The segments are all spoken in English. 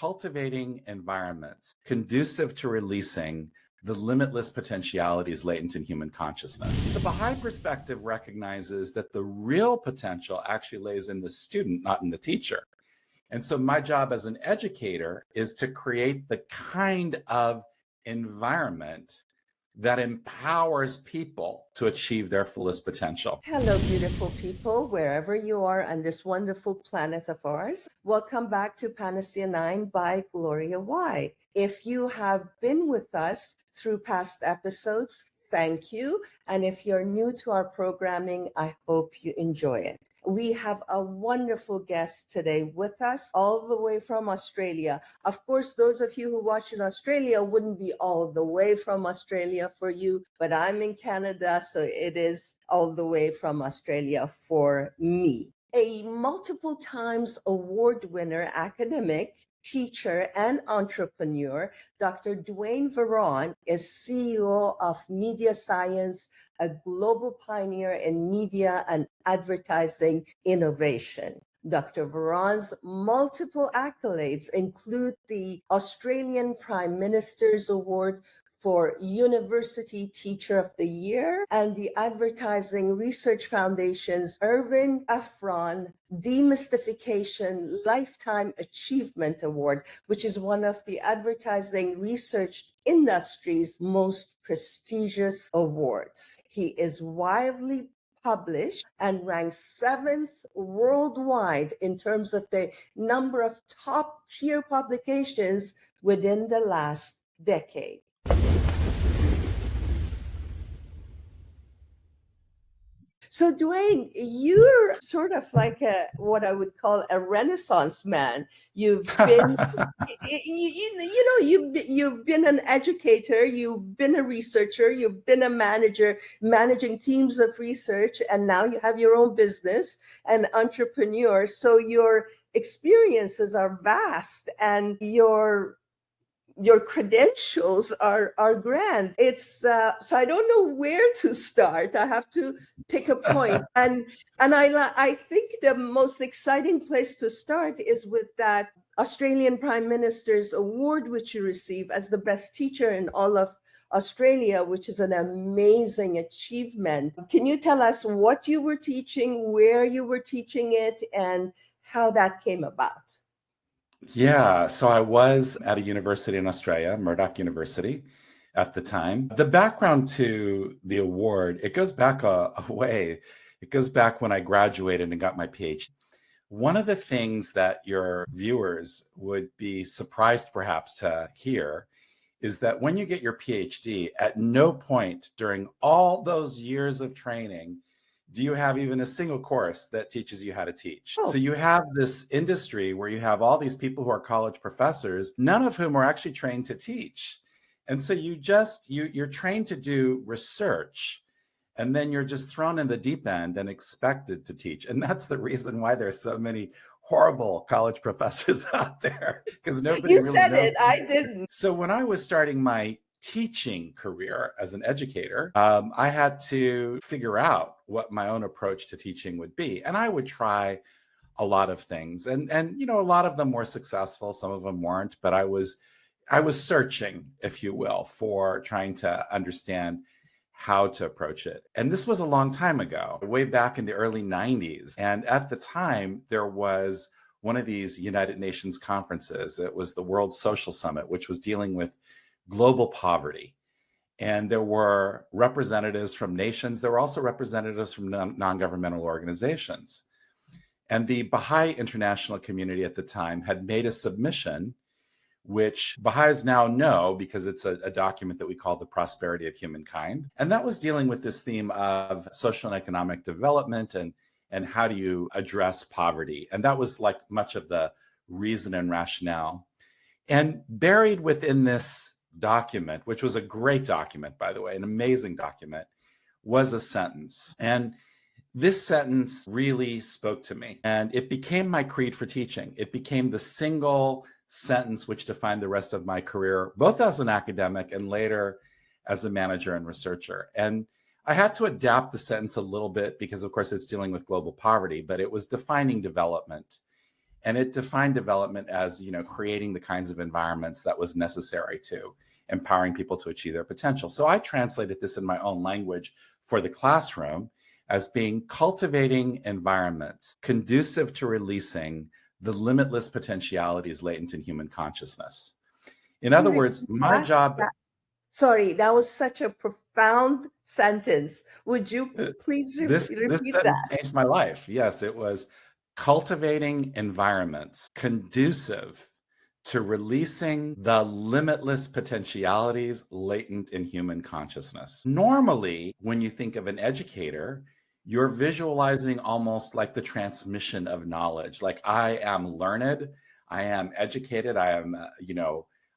cultivating environments conducive to releasing the limitless potentialities latent in human consciousness. The Baha'i perspective recognizes that the real potential actually lays in the student, not in the teacher. And so my job as an educator is to create the kind of environment that empowers people to achieve their fullest potential. Hello, beautiful people, wherever you are on this wonderful planet of ours. Welcome back to Panacea9 by Gloria Y. If you have been with us through past episodes, thank you. And if you're new to our programming, I hope you enjoy it. We have a wonderful guest today with us, all the way from Australia. Of course, those of you who watch in Australia wouldn't be all the way from Australia for you, but I'm in Canada, so it is all the way from Australia for me. A multiple times award winner academic, teacher, and entrepreneur, Dr. Duane Varan is CEO of Media Science, a global pioneer in media and advertising innovation. Dr. Varan's multiple accolades include the Australian Prime Minister's Award for University Teacher of the Year and the Advertising Research Foundation's Irving Afron Demystification Lifetime Achievement Award, which is one of the advertising research industry's most prestigious awards. He is widely published and ranks 7th worldwide in terms of the number of top-tier publications within the last decade. So, Duane, you're sort of like what I would call a Renaissance man. You've been, you've been an educator, you've been a researcher, you've been a manager, managing teams of research, and now you have your own business, an entrepreneur. So your experiences are vast, and your credentials are grand. It's so I don't know where to start. I have to pick a point. and I think the most exciting place to start is with that Australian Prime Minister's Award, which you receive as the best teacher in all of Australia, which is an amazing achievement. Can you tell us what you were teaching, where you were teaching it, and how that came about? Yeah, so I was at a university in Australia, Murdoch University at the time. The background to the award, it goes back a way. It goes back when I graduated and got my PhD. One of the things that your viewers would be surprised perhaps to hear is that when you get your PhD, at no point during all those years of training do you have even a single course that teaches you how to teach. So you have this industry where you have all these people who are college professors, none of whom are actually trained to teach. And so you're trained to do research, and then you're just thrown in the deep end and expected to teach. And that's the reason why there's so many horrible college professors out there, because nobody really said knows. it, I didn't. So when I was starting my teaching career as an educator, I had to figure out what my own approach to teaching would be. And I would try a lot of things, and a lot of them were successful, some of them weren't, but I was searching, if you will, for trying to understand how to approach it. And this was a long time ago, way back in the early 90s. And at the time, there was one of these United Nations conferences. It was the World Social Summit, which was dealing with global poverty. And there were representatives from nations. There were also representatives from non-governmental organizations. And the Baha'i international community at the time had made a submission, which Baha'is now know because it's a document that we call the Prosperity of Humankind. And that was dealing with this theme of social and economic development and how do you address poverty. And that was like much of the reason and rationale. And buried within this document, which was a great document, by the way, an amazing document, was a sentence. And this sentence really spoke to me, and it became my creed for teaching. It became the single sentence which defined the rest of my career, both as an academic and later as a manager and researcher. And I had to adapt the sentence a little bit because, of course, it's dealing with global poverty, but it was defining development. And it defined development as, creating the kinds of environments that was necessary to empowering people to achieve their potential. So I translated this in my own language for the classroom as being cultivating environments conducive to releasing the limitless potentialities latent in human consciousness. In other words, my job... Sorry, that was such a profound sentence. Would you please This repeat sentence that? changed my life. Yes, it was cultivating environments conducive to releasing the limitless potentialities latent in human consciousness. Normally, when you think of an educator, you're visualizing almost like the transmission of knowledge. Like, I am learned, I am educated, I am,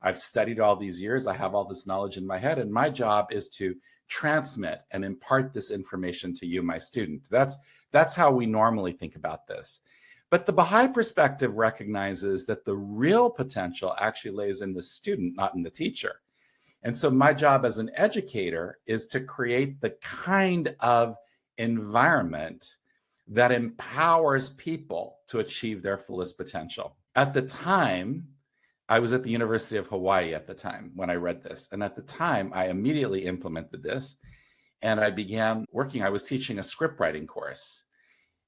I've studied all these years, I have all this knowledge in my head, and my job is to transmit and impart this information to you, my student. That's how we normally think about this. But the Baha'i perspective recognizes that the real potential actually lays in the student, not in the teacher. And so my job as an educator is to create the kind of environment that empowers people to achieve their fullest potential. At the time, I was at the University of Hawaii at the time when I read this. And at the time, I immediately implemented this and I began working. I was teaching a script writing course.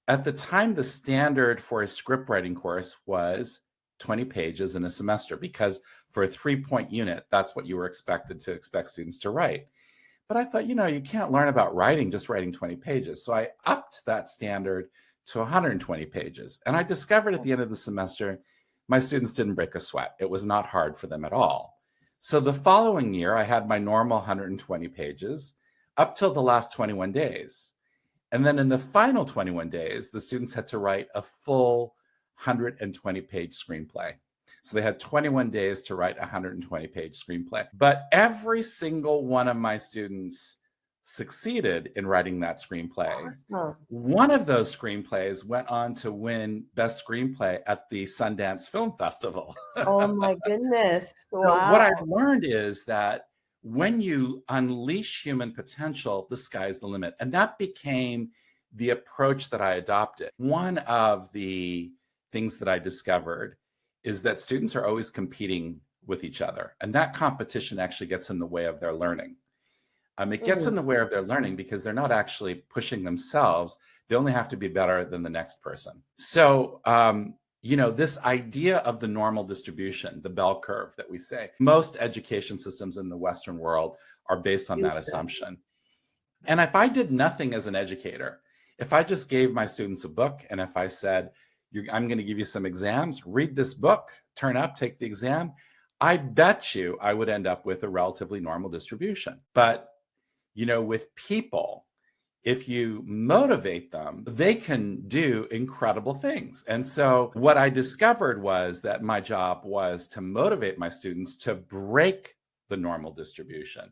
At the time, the standard for a script writing course was 20 pages in a semester, because for a 3-point unit, that's what you were expected to expect students to write. But I thought, you can't learn about writing just writing 20 pages. So I upped that standard to 120 pages. And I discovered at the end of the semester, my students didn't break a sweat. It was not hard for them at all. So the following year, I had my normal 120 pages up till the last 21 days. And then in the final 21 days, the students had to write a full 120-page screenplay. So they had 21 days to write a 120-page screenplay. But every single one of my students succeeded in writing that screenplay. Awesome. One of those screenplays went on to win Best Screenplay at the Sundance Film Festival. Oh my goodness. Wow. So what I've learned is that when you unleash human potential, the sky's the limit. And that became the approach that I adopted. One of the things that I discovered is that students are always competing with each other. And that competition actually gets in the way of their learning. It gets in the way of their learning because they're not actually pushing themselves. They only have to be better than the next person. So, this idea of the normal distribution, the bell curve that we say, most education systems in the Western world are based on that assumption. And if I did nothing as an educator, if I just gave my students a book and if I said, I'm going to give you some exams, read this book, turn up, take the exam, I bet you I would end up with a relatively normal distribution. But, with people, if you motivate them, they can do incredible things. And so what I discovered was that my job was to motivate my students to break the normal distribution.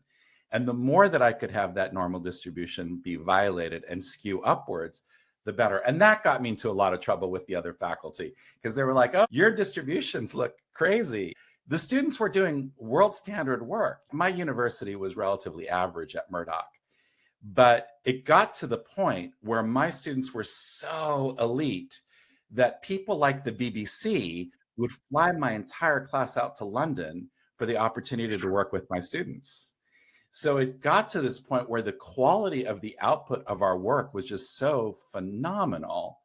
And the more that I could have that normal distribution be violated and skew upwards, the better. And that got me into a lot of trouble with the other faculty because they were like, oh, your distributions look crazy. The students were doing world standard work. My university was relatively average at Murdoch. But it got to the point where my students were so elite that people like the BBC would fly my entire class out to London for the opportunity to work with my students. So it got to this point where the quality of the output of our work was just so phenomenal.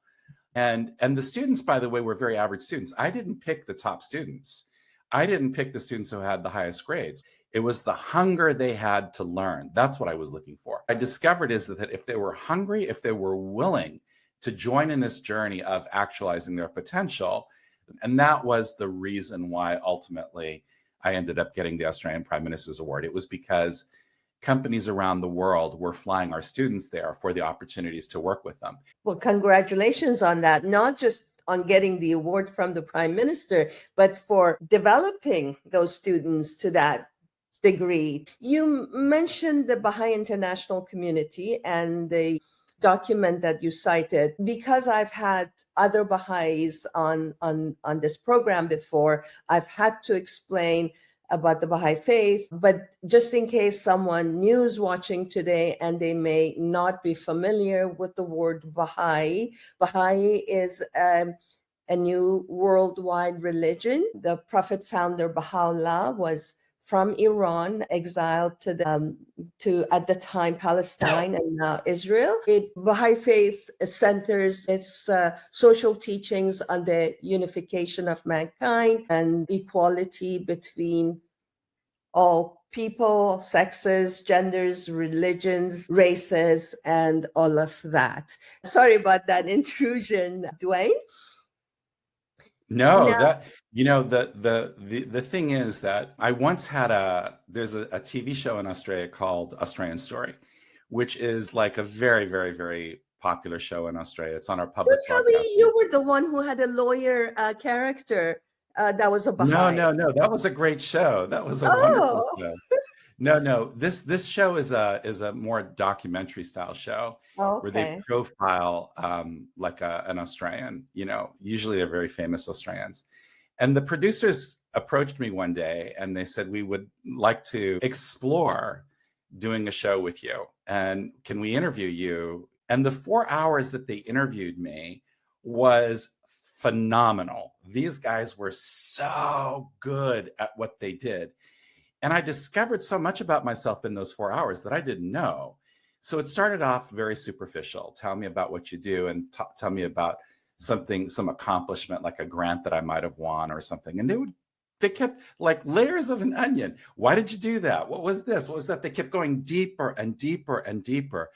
And the students, by the way, were very average students. I didn't pick the top students. I didn't pick the students who had the highest grades. It was the hunger they had to learn. That's what I was looking for. I discovered is that if they were hungry, if they were willing to join in this journey of actualizing their potential, and that was the reason why ultimately I ended up getting the Australian Prime Minister's Award. It was because companies around the world were flying our students there for the opportunities to work with them. Well, congratulations on that. Not just on getting the award from the Prime Minister, but for developing those students to that degree. You mentioned the Baha'i international community and the document that you cited. Because I've had other Baha'is on this program before, I've had to explain about the Baha'i faith, but just in case someone new is watching today and they may not be familiar with the word Baha'i, Baha'i is a a new worldwide religion. The Prophet founder Baha'u'llah was from Iran, exiled to at the time Palestine and now Israel. Baha'i Faith centers its social teachings on the unification of mankind and equality between all people, sexes, genders, religions, races, and all of that. Sorry about that intrusion, Duane. No, Now, the thing is that I once had there's a TV show in Australia called Australian Story, which is like a very, very, very popular show in Australia. It's on our you public tell me broadcast. you were the one who had a lawyer character that was a Baha'i. No, that was a great show. That was a wonderful Oh, show. No. This show is a more documentary style show where they okay. profile like an Australian. Usually they're very famous Australians. And the producers approached me one day and they said, we would like to explore doing a show with you. And can we interview you? And the 4 hours that they interviewed me was phenomenal. These guys were so good at what they did. And I discovered so much about myself in those 4 hours that I didn't know. So it started off very superficial. Tell me about what you do and tell me about some accomplishment, like a grant that I might have won or something. And they kept like layers of an onion. Why did you do that? What was this? What was that? They kept going deeper and deeper and deeper.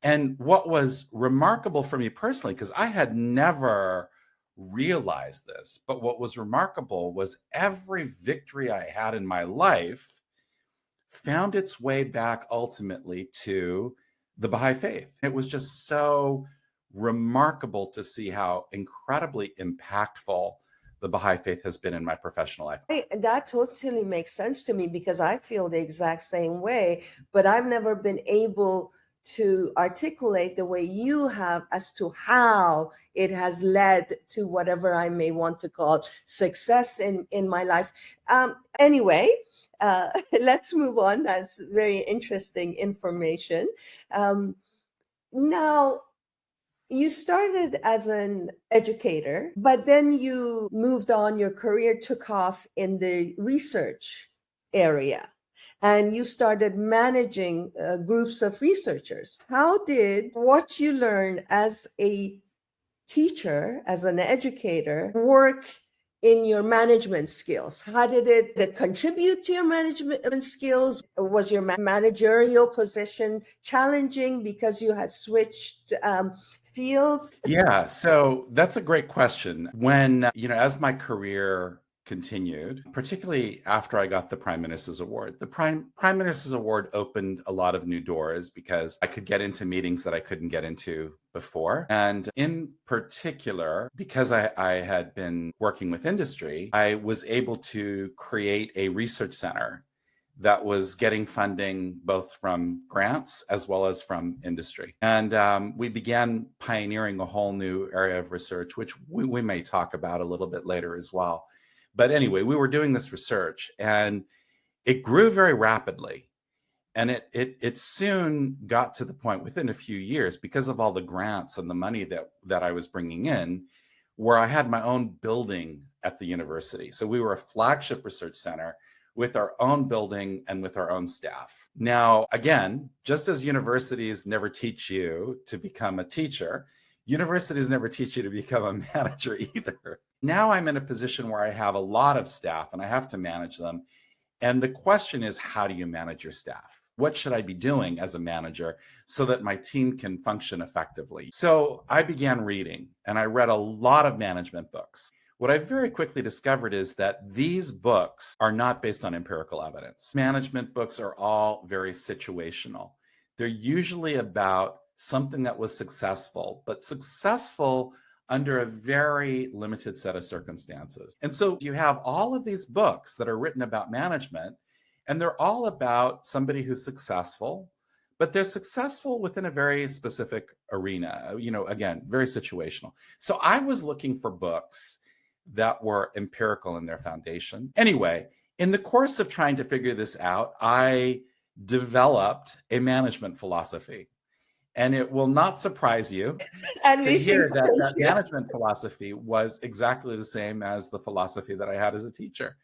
And what was remarkable for me personally, because I had never realized this, but what was remarkable was every victory I had in my life found its way back ultimately to the Baha'i Faith. It was just so remarkable to see how incredibly impactful the Baha'i Faith has been in my professional life. That totally makes sense to me because I feel the exact same way, but I've never been able to articulate the way you have as to how it has led to whatever I may want to call success in my life. Anyway, let's move on. That's very interesting information. Now, you started as an educator, but then you moved on, your career took off in the research area, and you started managing groups of researchers. How did what you learned as a teacher, as an educator, work in your management skills? How did it contribute to your management skills? Was your managerial position challenging because you had switched fields? Yeah, so that's a great question. When, as my career continued, particularly after I got the Prime Minister's Award, the Prime Minister's Award opened a lot of new doors because I could get into meetings that I couldn't get into before. And in particular, because I had been working with industry, I was able to create a research center that was getting funding both from grants as well as from industry. And we began pioneering a whole new area of research, which we may talk about a little bit later as well. But anyway, we were doing this research and it grew very rapidly. And it soon got to the point within a few years, because of all the grants and the money that I was bringing in, where I had my own building at the university. So we were a flagship research center with our own building and with our own staff. Now, again, just as universities never teach you to become a teacher, universities never teach you to become a manager either. Now I'm in a position where I have a lot of staff and I have to manage them. And the question is, how do you manage your staff? What should I be doing as a manager so that my team can function effectively? So I began reading and I read a lot of management books. What I very quickly discovered is that these books are not based on empirical evidence. Management books are all very situational. They're usually about something that was successful, but successful under a very limited set of circumstances. And so you have all of these books that are written about management, and they're all about somebody who's successful, but they're successful within a very specific arena, again, very situational. So I was looking for books that were empirical in their foundation. Anyway, in the course of trying to figure this out, I developed a management philosophy. And it will not surprise you to Unleashing hear that potential. management philosophy was exactly the same as the philosophy that I had as a teacher.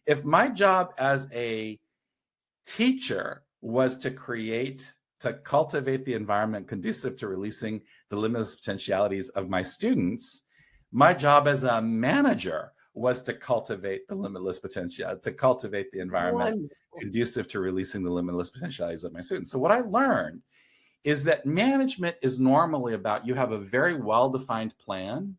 If my job as a teacher was to cultivate the environment conducive to releasing the limitless potentialities of my students, my job as a manager was to cultivate the limitless potential, to cultivate the environment Wonderful. conducive to releasing the limitless potentialities of my students. So what I learned is that management is normally about, you have a very well-defined plan,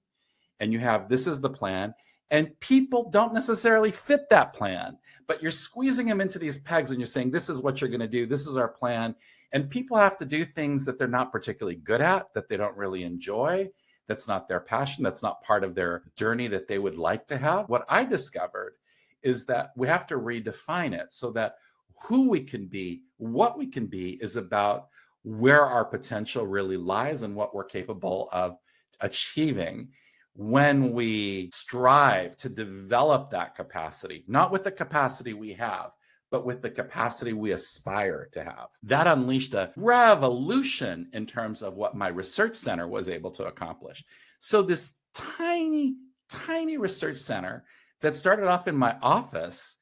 and you have, this is the plan, and people don't necessarily fit that plan, but you're squeezing them into these pegs and you're saying, this is what you're going to do, this is our plan. And people have to do things that they're not particularly good at, that they don't really enjoy, that's not their passion, that's not part of their journey that they would like to have. What I discovered is that we have to redefine it so that who we can be, what we can be, is about where our potential really lies and what we're capable of achieving when we strive to develop that capacity, not with the capacity we have, but with the capacity we aspire to have. That unleashed a revolution in terms of what my research center was able to accomplish. So this tiny, tiny research center that started off in my office,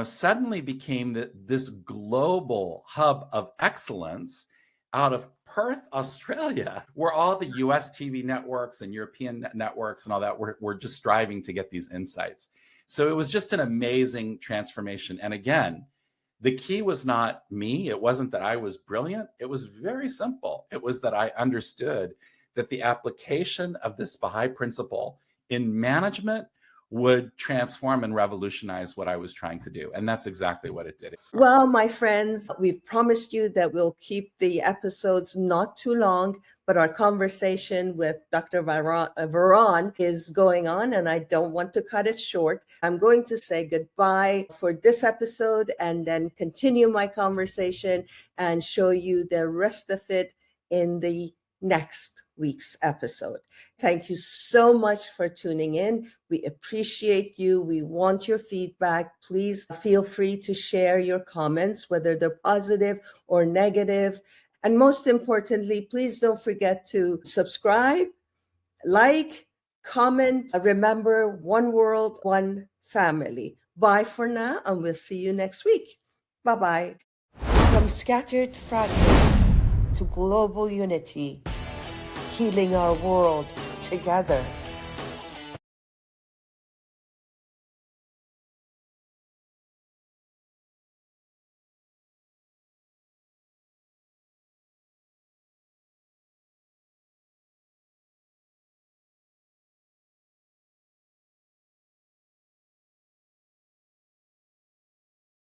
suddenly became this global hub of excellence out of Perth, Australia, where all the US TV networks and European networks and all that were just striving to get these insights. So it was just an amazing transformation. And again, the key was not me. It wasn't that I was brilliant. It was very simple. It was that I understood that the application of this Baha'i principle in management would transform and revolutionize what I was trying to do. And that's exactly what it did. Well, my friends, we've promised you that we'll keep the episodes not too long, but our conversation with Dr. Varan is going on, and I don't want to cut it short. I'm going to say goodbye for this episode and then continue my conversation and show you the rest of it in the next week's episode. Thank you so much for tuning in. We appreciate you. We want your feedback. Please feel free to share your comments, whether they're positive or negative. And most importantly, please don't forget to subscribe, like, comment. Remember, one world, one family. Bye for now, and we'll see you next week. Bye-bye. From scattered fragments to global unity, healing our world together.